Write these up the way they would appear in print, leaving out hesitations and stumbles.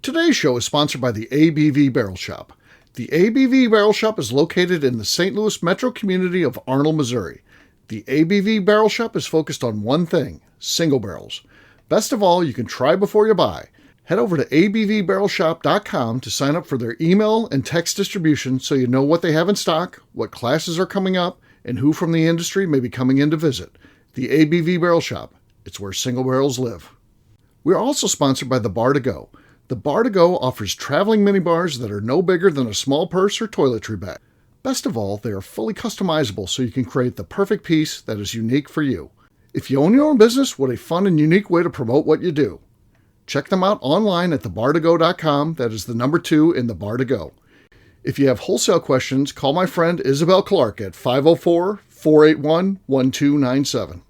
Today's show is sponsored by the ABV Barrel Shop. The ABV Barrel Shop is located in the St. Louis metro community of Arnold, Missouri. The ABV Barrel Shop is focused on one thing: single barrels. Best of all, you can try before you buy. Head over to abvbarrelshop.com to sign up for their email and text distribution so you know what they have in stock, what classes are coming up, and who from the industry may be coming in to visit. The ABV Barrel Shop. It's where single barrels live. We're also sponsored by the Bar to Go. The Bar to Go offers traveling minibars that are no bigger than a small purse or toiletry bag. Best of all, they are fully customizable so you can create the perfect piece that is unique for you. If you own your own business, what a fun and unique way to promote what you do. Check them out online at thebar2go.com. That is the number 2 in the Bar to Go. If you have wholesale questions, call my friend Isabel Clark at 504-481-1297.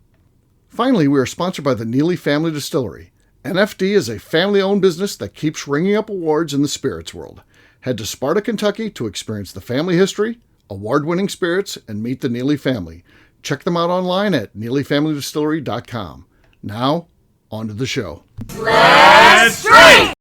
Finally, we are sponsored by the Neely Family Distillery. NFD is a family-owned business that keeps ringing up awards in the spirits world. Head to Sparta, Kentucky to experience the family history, award-winning spirits, and meet the Neely family. Check them out online at neelyfamilydistillery.com. Now, on to the show. Let's drink!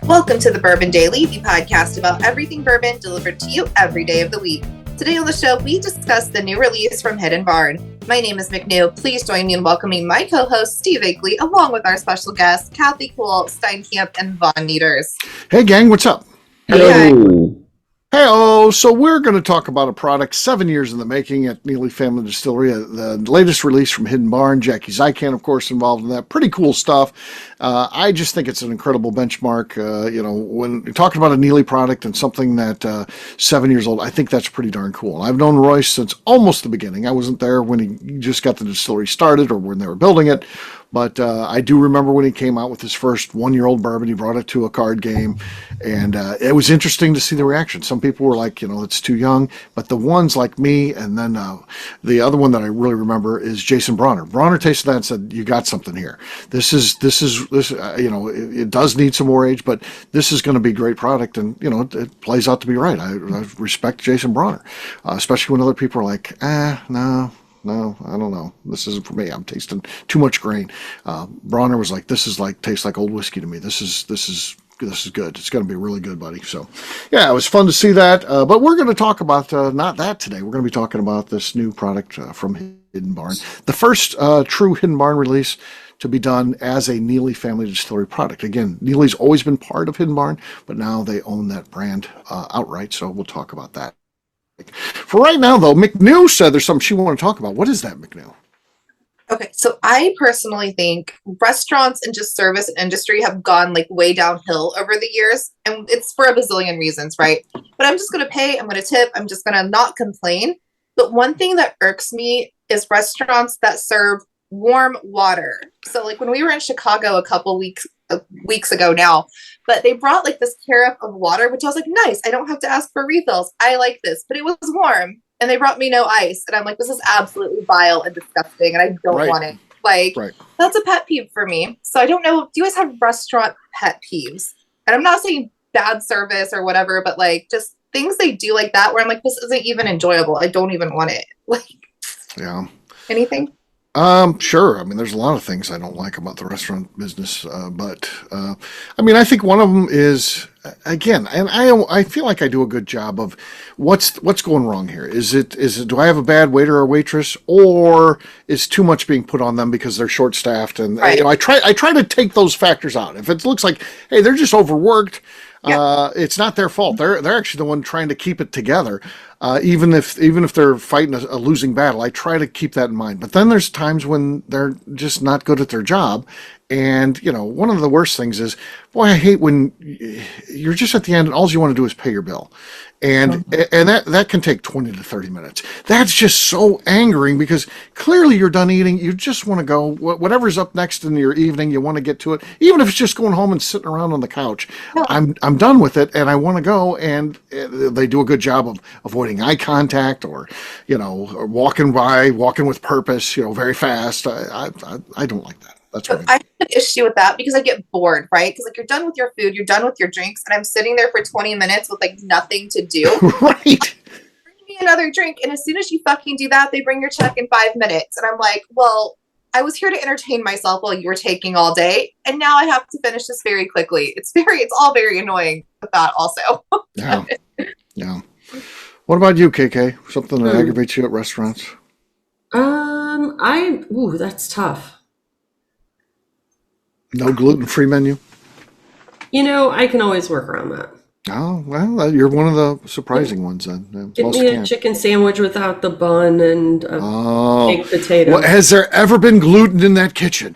Welcome to the Bourbon Daily, the podcast about everything bourbon delivered to you every day of the week. Today on the show, we discuss the new release from Hidden Barn. My name is McNew. Please join me in welcoming my co-host, Steve Akeley, along with our special guests, Kathy Cool, Steinkamp, and Von Nieters. Hey gang, what's up? Hello. Hey-oh, so we're going to talk about a product 7 years in the making at Neely Family Distillery, the latest release from Hidden Barn. Jackie Zykan, of course, involved in that. Pretty cool stuff. I just think it's an incredible benchmark. When you're talking about a Neely product and something that 7 years old, I think that's pretty darn cool. I've known Royce since almost the beginning. I wasn't there when he just got the distillery started or when they were building it. But I do remember when he came out with his first 1-year-old bourbon, he brought it to a card game, and it was interesting to see the reaction. Some people were like, it's too young, but the ones like me, and then the other one that I really remember is Jason Bronner. Bronner tasted that and said, "You got something here. It does need some more age, but this is going to be a great product," and it plays out to be right. I respect Jason Bronner, especially when other people are like, no, I don't know. This isn't for me. I'm tasting too much grain. Bronner was like, "This is tastes like old whiskey to me. This is good. It's going to be really good, buddy." So, yeah, it was fun to see that. But we're going to talk about not that today. We're going to be talking about this new product from Hidden Barn, the first true Hidden Barn release to be done as a Neely Family Distillery product. Again, Neely's always been part of Hidden Barn, but now they own that brand outright. So we'll talk about that. For right now, though, McNew said there's something she wanted to talk about. What is that, McNew? Okay, so I personally think restaurants and just service industry have gone way downhill over the years, and it's for a bazillion reasons, right? But I'm just going to pay, I'm going to tip, I'm just going to not complain. But one thing that irks me is restaurants that serve warm water. So when we were in Chicago a couple weeks ago now, but they brought this carafe of water, which I was like, nice, I don't have to ask for refills. I like this, but it was warm. And they brought me no ice. And I'm like, this is absolutely vile and disgusting. And I don't want it. That's a pet peeve for me. So I don't know. Do you guys have restaurant pet peeves? And I'm not saying bad service or whatever, but just things they do like that where I'm like, this isn't even enjoyable. I don't even want it. Yeah. Anything? Sure. I mean, there's a lot of things I don't like about the restaurant business, but I think one of them is, again, and I feel like I do a good job of what's going wrong here. Is it do I have a bad waiter or waitress, or is too much being put on them because they're short staffed? And right. I try to take those factors out. If it looks like, hey, they're just overworked, it's not their fault. They're actually the one trying to keep it together. Even if they're fighting a losing battle, I try to keep that in mind. But then there's times when they're just not good at their job. And, one of the worst things is, boy, I hate when you're just at the end and all you want to do is pay your bill. And that can take 20 to 30 minutes. That's just so angering because clearly you're done eating. You just want to go, whatever's up next in your evening, you want to get to it. Even if it's just going home and sitting around on the couch. I'm done with it and I want to go, and they do a good job of avoiding making eye contact or, or walking with purpose, very fast. I don't like that. That's So what I have an issue with that because I get bored, right? Because like you're done with your food, you're done with your drinks, and I'm sitting there for 20 minutes with like nothing to do. Right. Bring me another drink, and as soon as you fucking do that, they bring your check in 5 minutes, and I'm like, well, I was here to entertain myself while you were taking all day, and now I have to finish this very quickly. It's all very annoying with that also. Yeah. Yeah. What about you, KK? Something that aggravates you at restaurants? That's tough. No gluten-free menu? I can always work around that. Oh, well, you're one of the surprising ones then. Get me a chicken sandwich without the bun and a baked potato. Well, has there ever been gluten in that kitchen?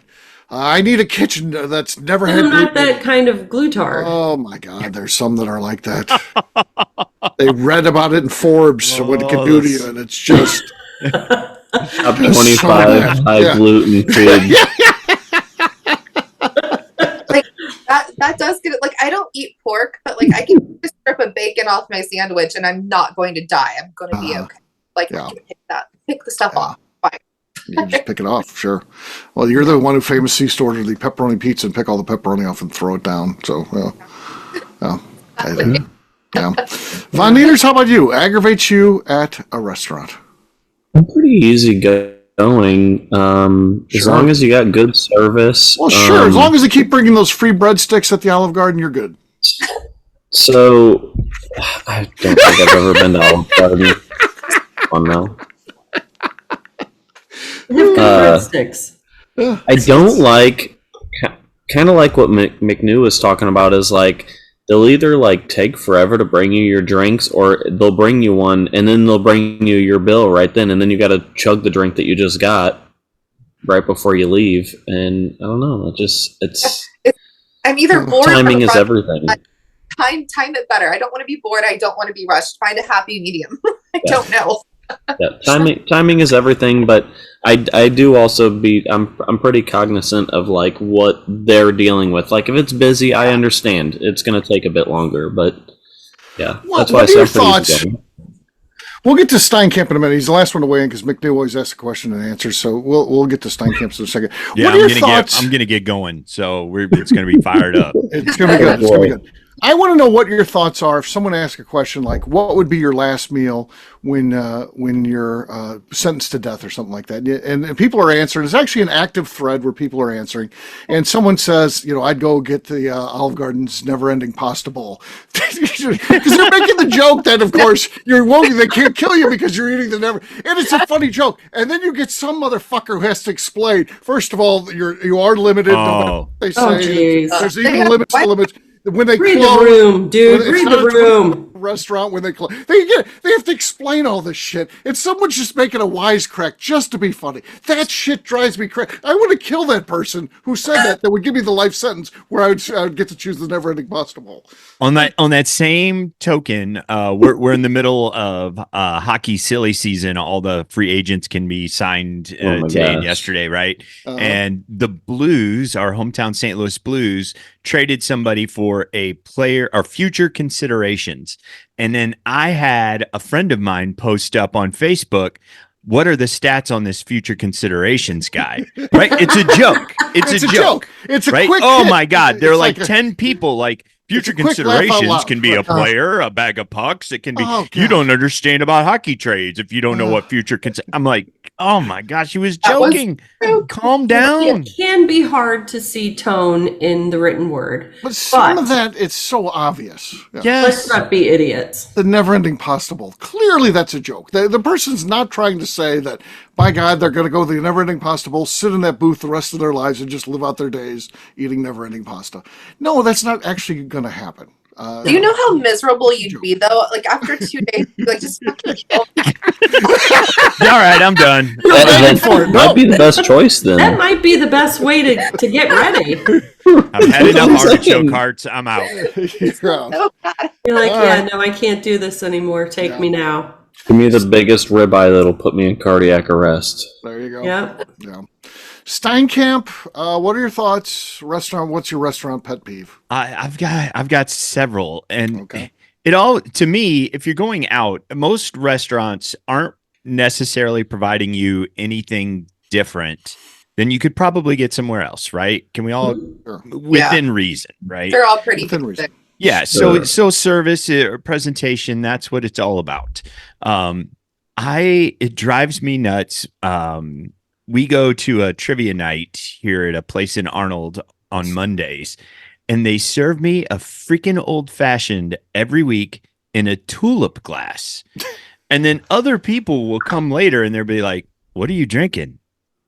I need a kitchen that's never had gluten. I'm not that kind of glutard. Oh, my God. There's some that are like that. They read about it in Forbes what it can do to you, and it's just... Top 25 high gluten food. That does get it. Like, I don't eat pork, but like I can just strip a bacon off my sandwich and I'm not going to die. I'm going to be okay. Like, I can pick the stuff off. Fine. You can just pick it off, sure. Well, you're the one who famously used to order the pepperoni pizza and pick all the pepperoni off and throw it down. So, yeah. Von Nieters, how about you? Aggravates you at a restaurant? I'm pretty easy going. As long as you got good service. Well, sure. As long as they keep bringing those free breadsticks at the Olive Garden, you're good. So, I don't think I've ever been to Olive Garden. Oh, no. They've got breadsticks. I don't like, kind of like what McNew was talking about, is like, they'll either like take forever to bring you your drinks, or they'll bring you one and then they'll bring you your bill right then, and then you got to chug the drink that you just got right before you leave. And I don't know, I'm either bored. Timing is everything. Time it better. I don't want to be bored. I don't want to be rushed. Find a happy medium. I don't know. Yeah, timing is everything, but I do also I'm pretty cognizant of like what they're dealing with. Like if it's busy, I understand it's going to take a bit longer, but yeah, that's why I say thoughts. We'll get to Steinkamp in a minute. He's the last one to weigh in because McNew always asks a question and answers. So we'll get to Steinkamp in a second. Yeah, I'm gonna get going. So it's gonna be fired up. It's gonna be good. It's gonna be good. I want to know what your thoughts are. If someone asks a question like, "What would be your last meal when you're sentenced to death or something like that?" And people are answering. It's actually an active thread where people are answering. And someone says, "I'd go get the Olive Garden's never-ending pasta bowl," because they're making the joke that, of course, they can't kill you because you're eating the never. And it's a funny joke. And then you get some motherfucker who has to explain. First of all, you are limited. Oh, they say there's even limits to limits. When they read the room, dude. Read the room. Restaurant when they close, they have to explain all this shit, and someone's just making a wisecrack just to be funny. That shit drives me crazy. I want to kill that person who said that. That would give me the life sentence where I would get to choose the never-ending pasta bowl. On that same token, we're in the middle of hockey silly season. All the free agents can be signed today and yesterday, right? And the Blues, our hometown St. Louis Blues, traded somebody for a player or future considerations. And then I had a friend of mine post up on Facebook, what are the stats on this future considerations guy? Right? It's a joke. It's a joke. It's a right? quick Oh hit. my God. There are like 10 people like future considerations can be a player, a bag of pucks. It can be, you don't understand about hockey trades if you don't know what future I'm like, oh my gosh, he was joking. Calm down. It can be hard to see tone in the written word. But some of that, it's so obvious. Yes. Let's not be idiots. The never-ending pasta bowl. Clearly that's a joke. The person's not trying to say that, by God, they're going to go to the never-ending pasta bowl, sit in that booth the rest of their lives and just live out their days eating never-ending pasta. No, that's not actually going to happen. Do you know how miserable you'd be though? Like after 2 days, like just fucking kill me. All right, I'm done. That might be the best choice then. That might be the best way to get ready. I've had enough artichoke hearts. I'm out. Oh, God. You're like, no, I can't do this anymore. Take me now. Give me the biggest ribeye that'll put me in cardiac arrest. There you go. Yep. Yeah. Steinkamp, what are your thoughts? What's your restaurant pet peeve? I've got several, and it all, to me, if you're going out, most restaurants aren't necessarily providing you anything different than you could probably get somewhere else, right? Can we all, within reason, right? They're all pretty Within reason. Yeah. So service or presentation, that's what it's all about. It drives me nuts. We go to a trivia night here at a place in Arnold on Mondays, and they serve me a freaking old fashioned every week in a tulip glass. And then other people will come later and they'll be like, "What are you drinking?"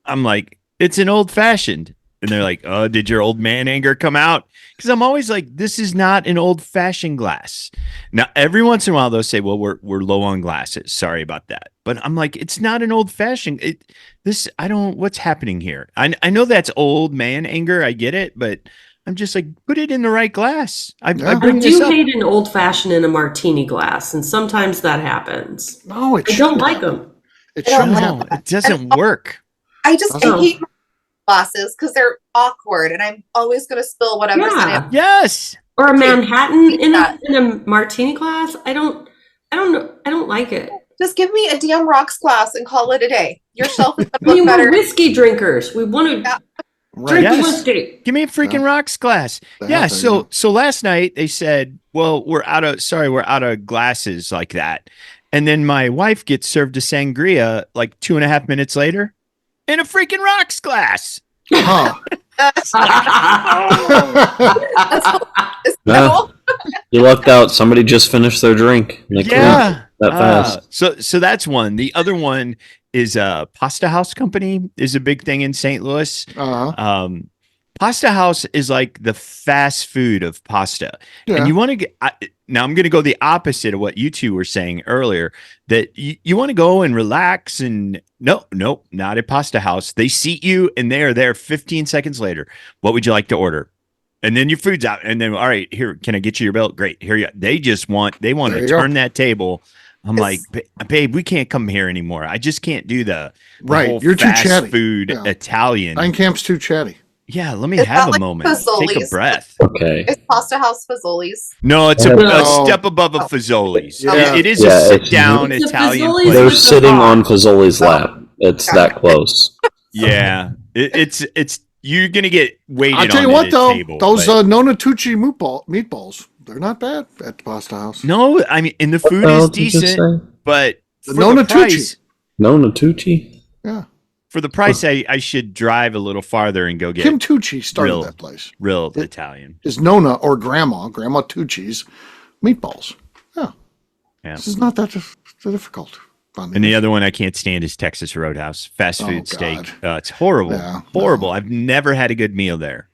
I'm like, "It's an old fashioned." And they're like, "Oh, did your old man anger come out?" Because I'm always like, this is not an old fashioned glass. Now, every once in a while, they'll say, "Well, we're low on glasses. Sorry about that." But I'm like, it's not an old fashioned. What's happening here? I know that's old man anger. I get it, but I'm just like, put it in the right glass. I do hate an old fashioned in a martini glass, and sometimes that happens. No, I don't like them. It shouldn't happen. It doesn't work. I hate glasses because they're awkward, and I'm always going to spill whatever's in it. Yes. Or a Manhattan in a martini glass. I don't like it. Just give me a damn rocks glass and call it a day. Your shelf is better. We're whiskey drinkers. We want to drink whiskey. Give me a freaking rocks glass. So last night they said, "Well, we're out of glasses like that." And then my wife gets served a sangria like 2.5 minutes later in a freaking rocks glass. Huh. You lucked out. Somebody just finished their drink. That fast. So that's one. The other one is Pasta House Company is a big thing in St. Louis. Pasta House is like the fast food of pasta. Yeah. And you want to get, now I'm going to go the opposite of what you two were saying earlier, that you want to go and relax and no, not at Pasta House. They seat you and they are there 15 seconds later. What would you like to order? And then your food's out. And then, all right, here, can I get you your bill? Great. Here you go. They want to turn that table. I'm like, babe, we can't come here anymore. I just can't do the whole You're fast too chatty. Food Italian. Steinkamp's too chatty. Yeah, let me have a moment. Fazoli's? Take a breath. Okay. Is Pasta House Fazoli's? No, it's a step above a Fazoli's. Yeah. It is a sit-down Italian place. They're sitting on Fazoli's lap. It's that close. Yeah, it's you're gonna get waited on. I'll tell you what, though, table, those Nonatucci meatballs, they're not bad at the Pasta House. No, I mean, and the food is decent, but the Nonatucci. Nonatucci? Yeah. For the price, I should drive a little farther and go get Kim Tucci started that place. Real Italian. Is Nona or Grandma Tucci's meatballs. Yeah. This is not that difficult. And the other one I can't stand is Texas Roadhouse. Fast food steak. It's horrible. Yeah, horrible. No. I've never had a good meal there.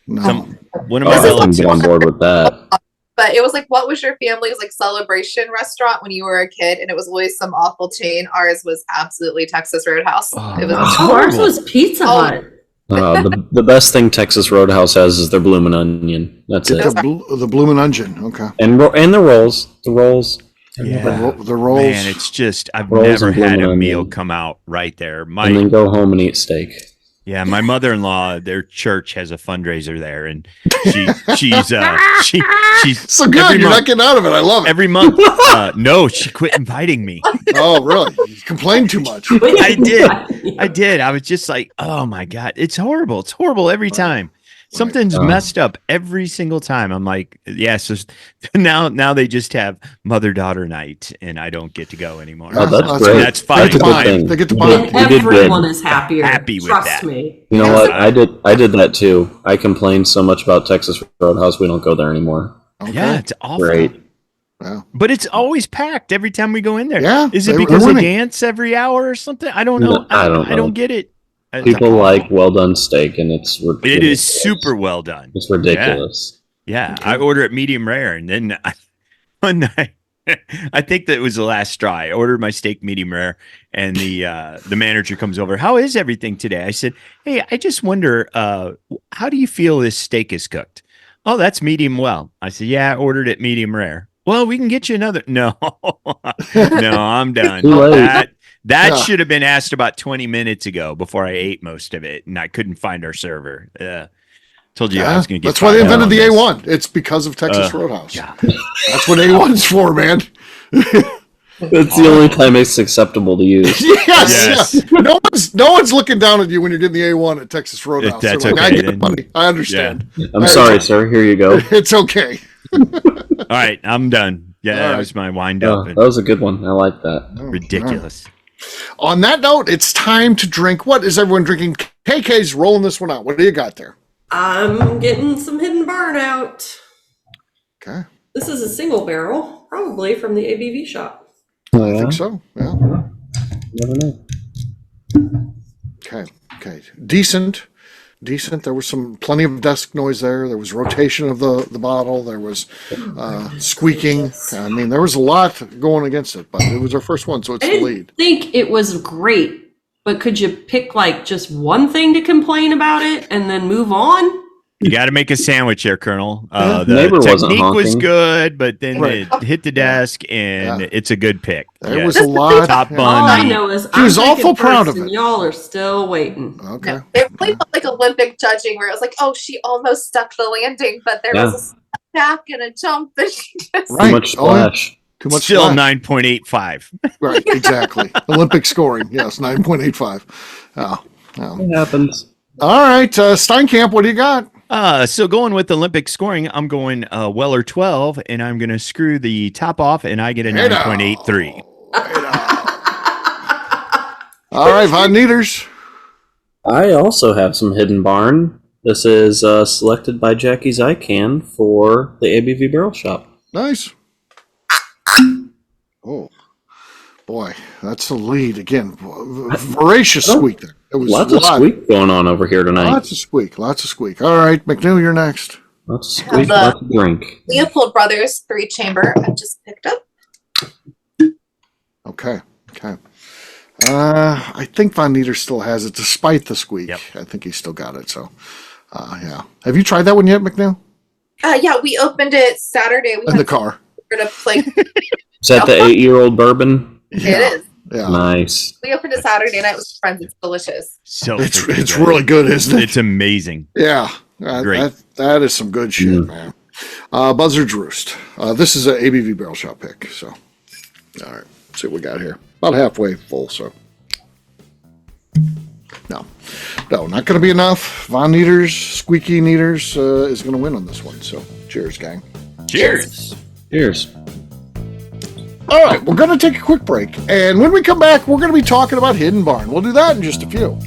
No. One of my relatives get on board with that. But it was like, what was your family's like celebration restaurant when you were a kid? And it was always some awful chain. Ours was absolutely Texas Roadhouse. Ours was Pizza Hut. The best thing Texas Roadhouse has is their bloomin' onion. That's it. The bloomin' onion. Okay. And the rolls. The rolls. Yeah. The rolls. Man, it's just I've never had a meal come out right there. And then go home and eat steak. Yeah, my mother-in-law, their church has a fundraiser there, and she's so good. You're not getting out of it. I love it. Every month. No, she quit inviting me. Oh, really? You complained too much. I did. I was just like, oh my God, it's horrible. It's horrible every time. Something's messed up every single time. I'm like, yeah. So now they just have mother-daughter night, and I don't get to go anymore. Oh, that's great. That's fine. That's a good thing. They get to bond. Everyone is happier. Happy with Trust that. me. You know what? I did that too. I complained so much about Texas Roadhouse. We don't go there anymore. Okay. Yeah, it's awful. Great. Yeah. But it's always packed every time we go in there. Yeah. Is it because they dance every hour or something? I don't know. No, I don't know. I don't get it. People like well done steak, and it's ridiculous. It is super well done. It's ridiculous. Yeah. Okay. I order it medium rare, and then one night, I think that it was the last straw. I ordered my steak medium rare, and the manager comes over. How is everything today? I said, hey, I just wonder, how do you feel this steak is cooked? Oh, that's medium well. I said, yeah, I ordered it medium rare. Well, we can get you another. No, I'm done. That should have been asked about 20 minutes ago before I ate most of it, and I couldn't find our server. Told you I was going to get. That's why they invented the A1. It's because of Texas Roadhouse. Yeah. That's what A1's for, man. It's the only time it's acceptable to use. Yes. Yeah. No one's looking down at you when you're getting the A1 at Texas Roadhouse. That's like, okay. I get money. I understand. Yeah. I'm sorry, sir. Here you go. It's okay. All right, I'm done. Yeah, that was my wind up. That was a good one. I like that. Ridiculous. On that note, it's time to drink. What is everyone drinking? KK's rolling this one out. What do you got there? I'm getting some Hidden Barn out. Okay. This is a single barrel, probably from the ABV shop. Oh, yeah? I think so. Yeah. Never know. Okay. Decent. There was plenty of desk noise there. There was rotation of the bottle. There was squeaking. I mean, there was a lot going against it, but it was our first one, so it's the lead. I think it was great, but could you pick like just one thing to complain about it and then move on? You got to make a sandwich here, Colonel. The neighbor wasn't technique was honking. good, but then it hit the desk, and it's a good pick. There was a lot. Top bun. All I know is She was awful proud of and it. y'all are still waiting. Okay. No, it really felt like Olympic judging where it was like, oh, she almost stuck the landing, but there was a step back and a jump that she just... Too much splash. Too much Still splash. 9.85. Right, exactly. Olympic scoring. Yes, 9.85. It happens. All right, Steinkamp, what do you got? So going with Olympic scoring, I'm going Weller 12, and I'm going to screw the top off, and I get a 9.83. All right, Von Nieters. I also have some Hidden Barn. This is selected by Jackie Zycan for the ABV Barrel Shop. Nice. Oh, boy, that's the lead again. Voracious squeak there. It was Lots of squeak going on over here tonight. Lots of squeak. All right, McNew, you're next. Lots of squeak, lots of drink. Leopold Brothers 3-chamber I just picked up. Okay. I think Von Nieters still has it, despite the squeak. Yep. I think he's still got it. So, yeah. Have you tried that one yet, McNew? Yeah, we opened it Saturday. We In the car. to play. Is that the 8-year-old bourbon? Yeah. It is. Yeah. Nice. We opened it Saturday night with friends. It's delicious. So It's really good, isn't it? It's amazing. Yeah. Great. That is some good shit, man. Buzzard's Roost. This is an ABV Barrel Shop pick. So, all right. Let's see what we got here. About halfway full, so. No, not going to be enough. Von Nieters, Squeaky Nieters is going to win on this one. So, cheers, gang. Cheers. Cheers. All right, we're going to take a quick break. And when we come back, we're going to be talking about Hidden Barn. We'll do that in just a few.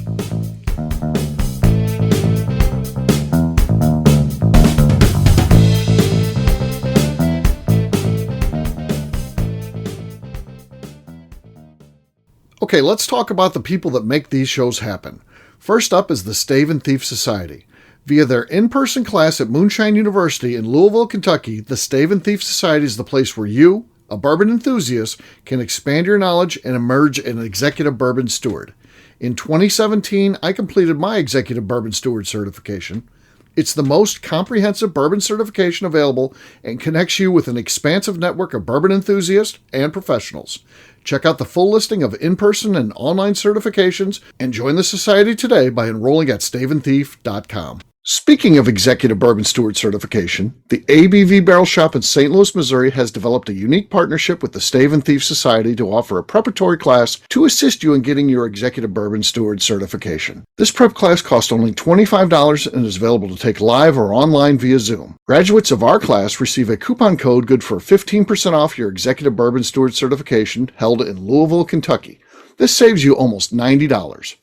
Okay, let's talk about the people that make these shows happen. First up is the Stave and Thief Society. Via their in-person class at Moonshine University in Louisville, Kentucky, the Stave and Thief Society is the place where you, a bourbon enthusiast, can expand your knowledge and emerge an executive bourbon steward. In 2017, I completed my executive bourbon steward certification. It's the most comprehensive bourbon certification available and connects you with an expansive network of bourbon enthusiasts and professionals. Check out the full listing of in-person and online certifications and join the society today by enrolling at staveandthief.com. Speaking of Executive Bourbon Steward certification, the ABV Barrel Shop in St. Louis, Missouri has developed a unique partnership with the Stave and Thief Society to offer a preparatory class to assist you in getting your Executive Bourbon Steward certification. This prep class costs only $25 and is available to take live or online via Zoom. Graduates of our class receive a coupon code good for 15% off your Executive Bourbon Steward certification held in Louisville, Kentucky. This saves you almost $90.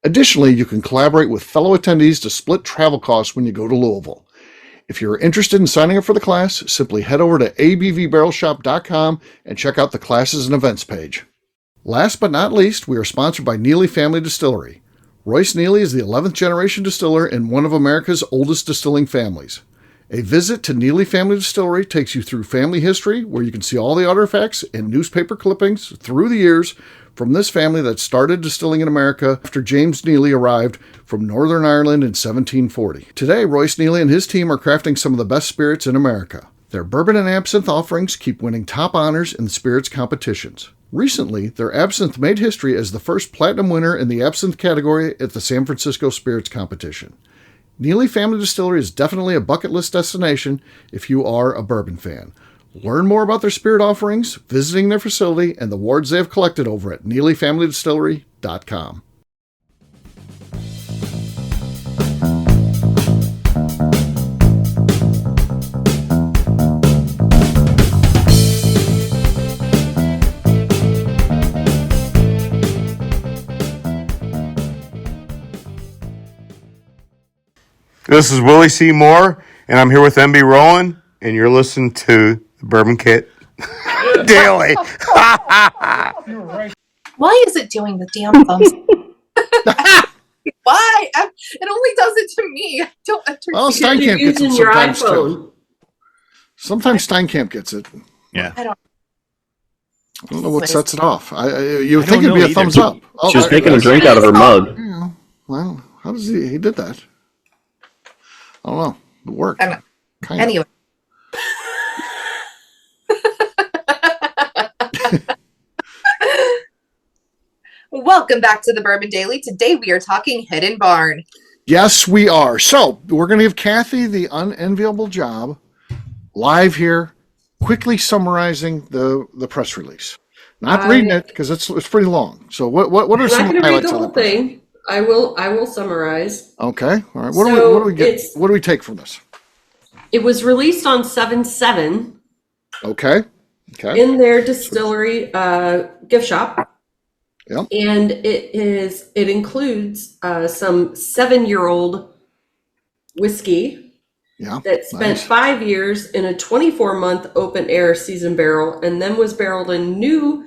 Additionally, you can collaborate with fellow attendees to split travel costs when you go to Louisville. If you're interested in signing up for the class, simply head over to abvbarrelshop.com and check out the classes and events page. Last but not least, we are sponsored by Neely Family Distillery. Royce Neely is the 11th generation distiller in one of America's oldest distilling families. A visit to Neely Family Distillery takes you through family history, where you can see all the artifacts and newspaper clippings through the years from this family that started distilling in America after James Neely arrived from Northern Ireland in 1740. Today, Royce Neely and his team are crafting some of the best spirits in America. Their bourbon and absinthe offerings keep winning top honors in the spirits competitions. Recently, their absinthe made history as the first platinum winner in the absinthe category at the San Francisco Spirits Competition. Neely Family Distillery is definitely a bucket list destination if you are a bourbon fan. Learn more about their spirit offerings, visiting their facility, and the awards they have collected over at NeelyFamilyDistillery.com. This is Willie C. Moore, and I'm here with MB Rowland, and you're listening to the Bourbon Kit Daily. Why is it doing the damn thumbs? Why? It only does it to me. I don't understand. Well, Steinkamp gets it using your sometimes iPhone. too. Sometimes Steinkamp gets it. Yeah. I don't know what sets it off. You I think don't it'd be know a thumbs either. up. Oh, She's making a drink out of her mug. Yeah. Well, how does he did that? I don't know. It worked. I don't know. Kinda. Anyway. Welcome back to the Bourbon Daily. Today we are talking Hidden Barn. Yes, we are. So we're going to give Kathy the unenviable job live here, quickly summarizing the press release. Not reading it because it's pretty long. So what are some I'm not going to read highlights the of whole the press? thing. I will summarize. Okay. All right. So What do we get? What do we take from this? It was released on 7/7 Okay. Okay. in their distillery gift shop. Yep. And it includes some 7-year-old whiskey Yeah. that spent Nice. 5 years in a 24-month open air seasoned barrel and then was barreled in new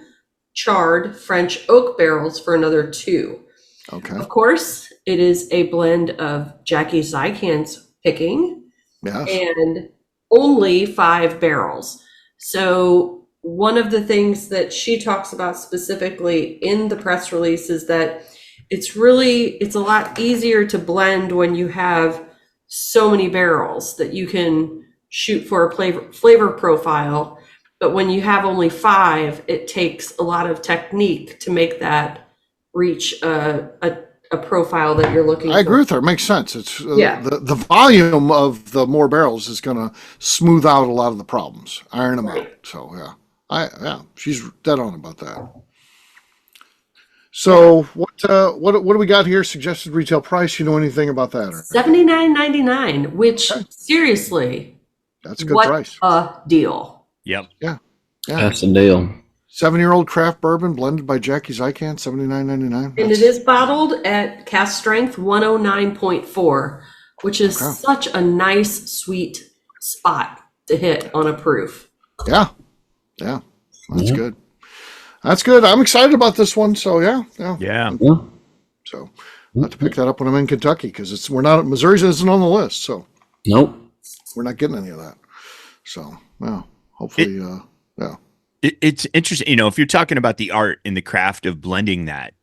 charred French oak barrels for another 2. Okay. Of course, it is a blend of Jackie Zykan's picking Yes. and only 5 barrels. So one of the things that she talks about specifically in the press release is that it's a lot easier to blend when you have so many barrels that you can shoot for a flavor profile. But when you have only 5, it takes a lot of technique to make that reach a profile that you're looking for. I agree with her. It makes sense. It's Yeah. the volume of the more barrels is going to smooth out a lot of the problems, iron them out. So she's dead on about that. So what do we got here? Suggested retail price. You know anything about that? Or? $79.99, which seriously, That's a good what price. a deal. Yep. Yeah. That's the deal. 7-year-old craft bourbon blended by Jackie Zykan, $79.99. And it is bottled at cask strength 109.4, which is such a nice, sweet spot to hit on a proof. Yeah. That's good. That's good. I'm excited about this one. So yeah. So I'll have to pick that up when I'm in Kentucky because Missouri isn't on the list. So Nope. we're not getting any of that. So hopefully, It's interesting, if you're talking about the art and the craft of blending that,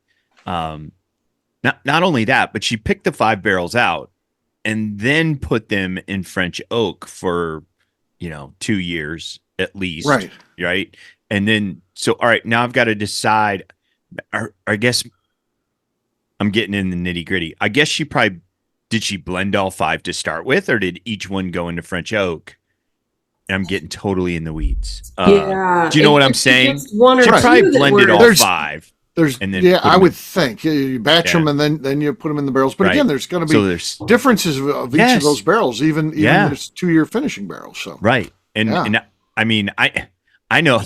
not only that, but she picked the 5 barrels out and then put them in French oak for, 2 years at least. Right. And then, all right, now I've got to decide, I guess I'm getting in the nitty gritty. I guess did she blend all 5 to start with, or did each one go into French oak? And I'm getting totally in the weeds. Do you know what I'm saying? She probably blended all 5. I would think you batch them and then you put them in the barrels. But again, there's going to be differences of each of those barrels, even there's 2-year finishing barrels. So right, and I mean, I know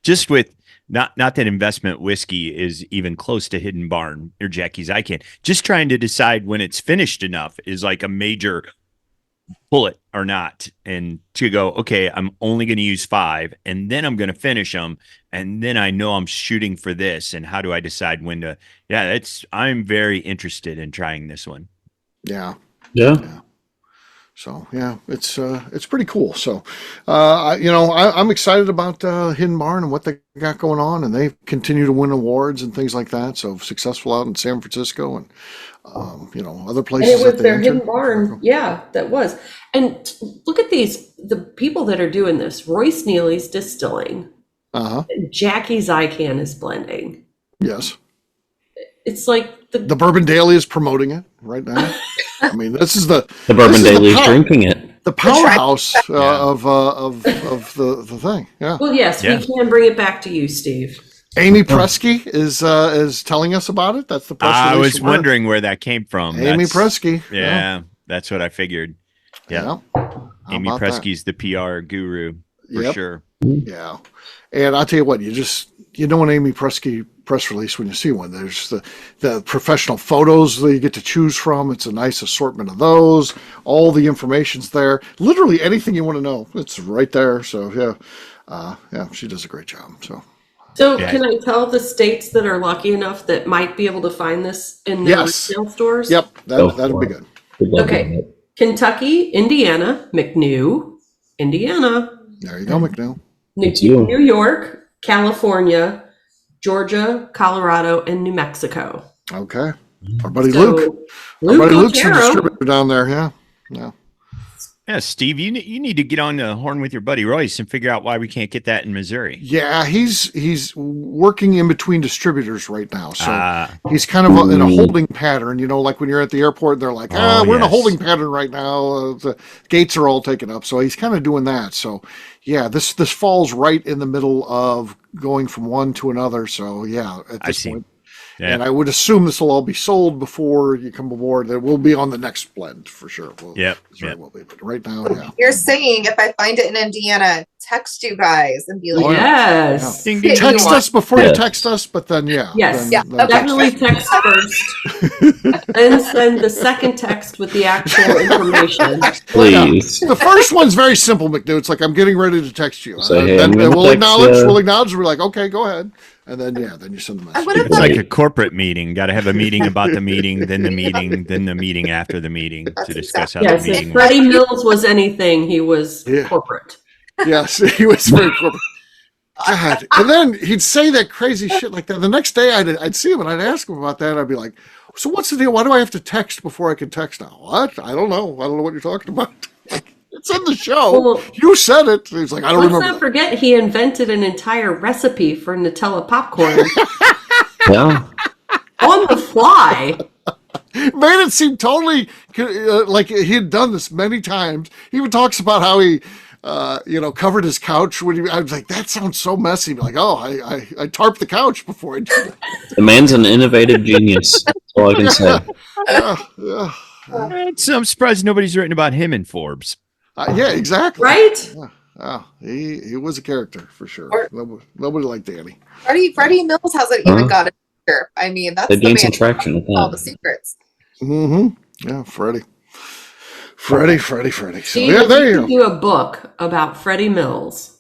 just with not that investment whiskey is even close to Hidden Barn or Jackie Zykan. Just trying to decide when it's finished enough is like a major bullet or not, and to go, okay, I'm only going to use 5 and then I'm going to finish them, and then I know I'm shooting for this, and how do I decide when to I'm very interested in trying this one. Yeah. So it's pretty cool. So I'm excited about Hidden Barn and what they got going on, and they continue to win awards and things like that. So successful out in San Francisco and other places. And it was their Hidden Barn, that was. And look at the people that are doing this. Royce Neely's distilling. Uh-huh. Jackie Zykan is blending. Yes. it's like The Bourbon Daily is promoting it right now. I mean, this is the Bourbon Daily is drinking it. The powerhouse of the thing. Yeah. Well, yes, we can bring it back to you, Steve. Amy Preskey is telling us about it. That's the press release. I was wondering where that came from. Amy Preskey. Yeah, that's what I figured. Yeah. Amy Preskey's the PR guru for sure. Yeah. And I'll tell you what, you know an Amy Preskey press release when you see one. There's the professional photos that you get to choose from. It's a nice assortment of those. All the information's there. Literally anything you want to know, it's right there. So she does a great job. So can I tell the states that are lucky enough that might be able to find this in their retail stores? Yep, that'd be good. Okay. Kentucky, Indiana, McNew, Indiana. There you go, McNew. New York, California, Georgia, Colorado, and New Mexico. Okay. Our buddy Luke. Our buddy Luke's a distributor down there. Yeah. Yeah, Steve, you need to get on the horn with your buddy Royce and figure out why we can't get that in Missouri. Yeah, he's working in between distributors right now, so he's kind of in a holding pattern. You know, like when you're at the airport, they're like, we're in a holding pattern right now. The gates are all taken up, so he's kind of doing that. So, yeah, this falls right in the middle of going from one to another. So, yeah, at this point. Yeah. And I would assume this will all be sold before you come aboard. It will be on the next blend for sure. Will be. But right now, You're saying if I find it in Indiana, text you guys and be like, yes. Yeah. Text us before you text us, but then definitely text first, and send the second text with the actual information. Please. The first one's very simple, McNew. It's like I'm getting ready to text you. So, we'll acknowledge. We're like, okay, go ahead. And then you send the message. It's like a corporate meeting. Got to have a meeting about the meeting, then the meeting, then the meeting after the meeting to discuss how the meeting. If Freddie Mills was anything, he was corporate. Yes, he was very corporate. God, and then he'd say that crazy shit like that. The next day, I'd see him and I'd ask him about that. And I'd be like, "So what's the deal? Why do I have to text before I can text now?" What? I don't know. I don't know what you're talking about. It's in the show. Well, you said it. He's like, I don't remember. Let's not forget he invented an entire recipe for Nutella popcorn. On the fly. Made it seem totally like he had done this many times. He even talks about how he, covered his couch when I was like, that sounds so messy. Like, I tarped the couch before I did that. The man's an innovative genius. That's all I can say. So I'm surprised nobody's written about him in Forbes. Yeah, exactly. Right? He was a character for sure. Nobody liked Danny. Freddie Mills hasn't even got a picture. I mean, that's they gained some traction with all the secrets. Mm-hmm. Yeah, Freddie. So, there you go. Do a book about Freddie Mills.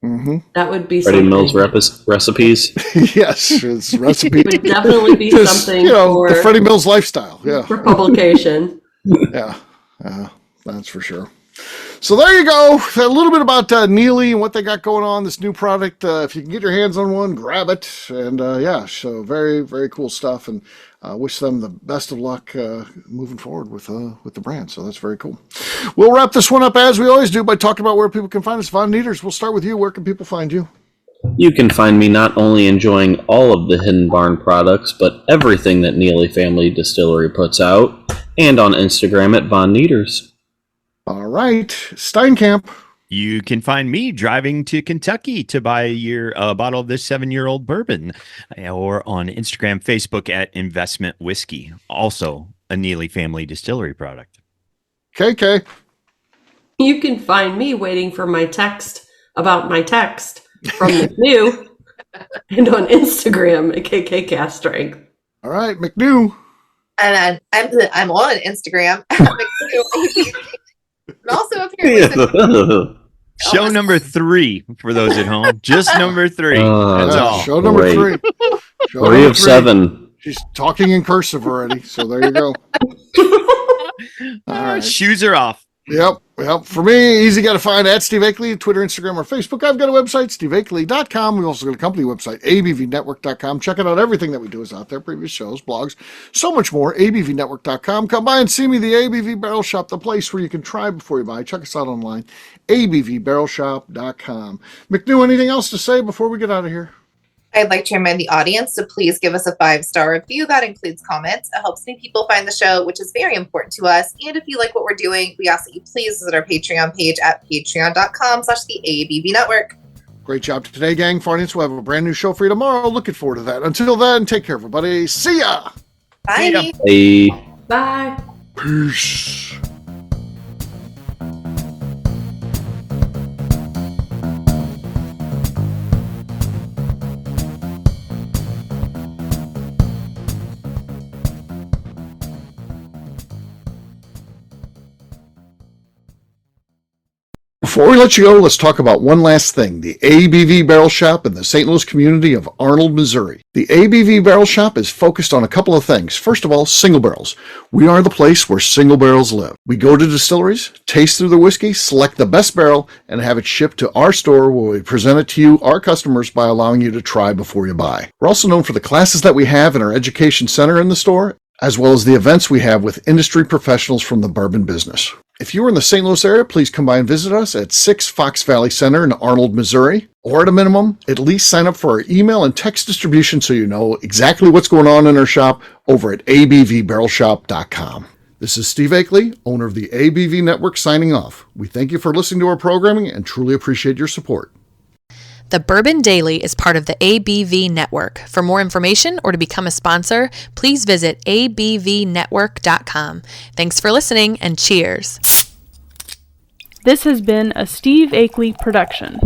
Mm-hmm. That would be Freddie Mills recipes. Yes, his recipe. It would definitely be something for the Freddie Mills lifestyle. Yeah, for publication. Yeah, that's for sure. So there you go. A little bit about Neely and what they got going on. This new product. If you can get your hands on one, grab it. And so very, very cool stuff. And wish them the best of luck moving forward with the brand. So that's very cool. We'll wrap this one up as we always do by talking about where people can find us. Von Nieters, we'll start with you. Where can people find you? You can find me not only enjoying all of the Hidden Barn products, but everything that Neely Family Distillery puts out, and on Instagram at Von Nieters. All right, Steinkamp. You can find me driving to Kentucky to buy a bottle of this 7-year-old bourbon, or on Instagram, Facebook at Investment Whiskey, also a Neely Family Distillery product. KK. You can find me waiting for my text about my text from McNew, and on Instagram at KKCaststrength. All right, McNew. And I'm on Instagram. And also apparently show number 3 for those at home. Just number 3. That's all. Show number 3. Show 3 of 7. She's talking in cursive already, so there you go. All right. Shoes are off. Yep. For me, easy got to find at Steve Akeley, Twitter, Instagram, or Facebook. I've got a website, steveakeley.com. We've also got a company website, abvnetwork.com. Check it out. Everything that we do is out there. Previous shows, blogs, so much more. abvnetwork.com. Come by and see me, the ABV Barrel Shop, the place where you can try before you buy. Check us out online, abvbarrelshop.com. McNew, anything else to say before we get out of here? I'd like to remind the audience to please give us a 5-star review. That includes comments. It helps new people find the show, which is very important to us. And if you like what we're doing, we ask that you please visit our Patreon page at patreon.com/the ABV Network. Great job today, gang. Audience, we'll have a brand new show for you tomorrow. Looking forward to that. Until then, take care, everybody. See ya. Bye. See ya. Bye. Peace. Before we let you go, let's talk about one last thing, the ABV Barrel Shop in the St. Louis community of Arnold, Missouri. The ABV Barrel Shop is focused on a couple of things. First of all, single barrels. We are the place where single barrels live. We go to distilleries, taste through the whiskey, select the best barrel, and have it shipped to our store where we present it to you, our customers, by allowing you to try before you buy. We're also known for the classes that we have in our education center in the store, as well as the events we have with industry professionals from the bourbon business. If you're in the St. Louis area, please come by and visit us at 6 Fox Valley Center in Arnold, Missouri. Or at a minimum, at least sign up for our email and text distribution so you know exactly what's going on in our shop over at abvbarrelshop.com. This is Steve Akeley, owner of the ABV Network, signing off. We thank you for listening to our programming and truly appreciate your support. The Bourbon Daily is part of the ABV Network. For more information or to become a sponsor, please visit abvnetwork.com. Thanks for listening and cheers. This has been a Steve Akeley production.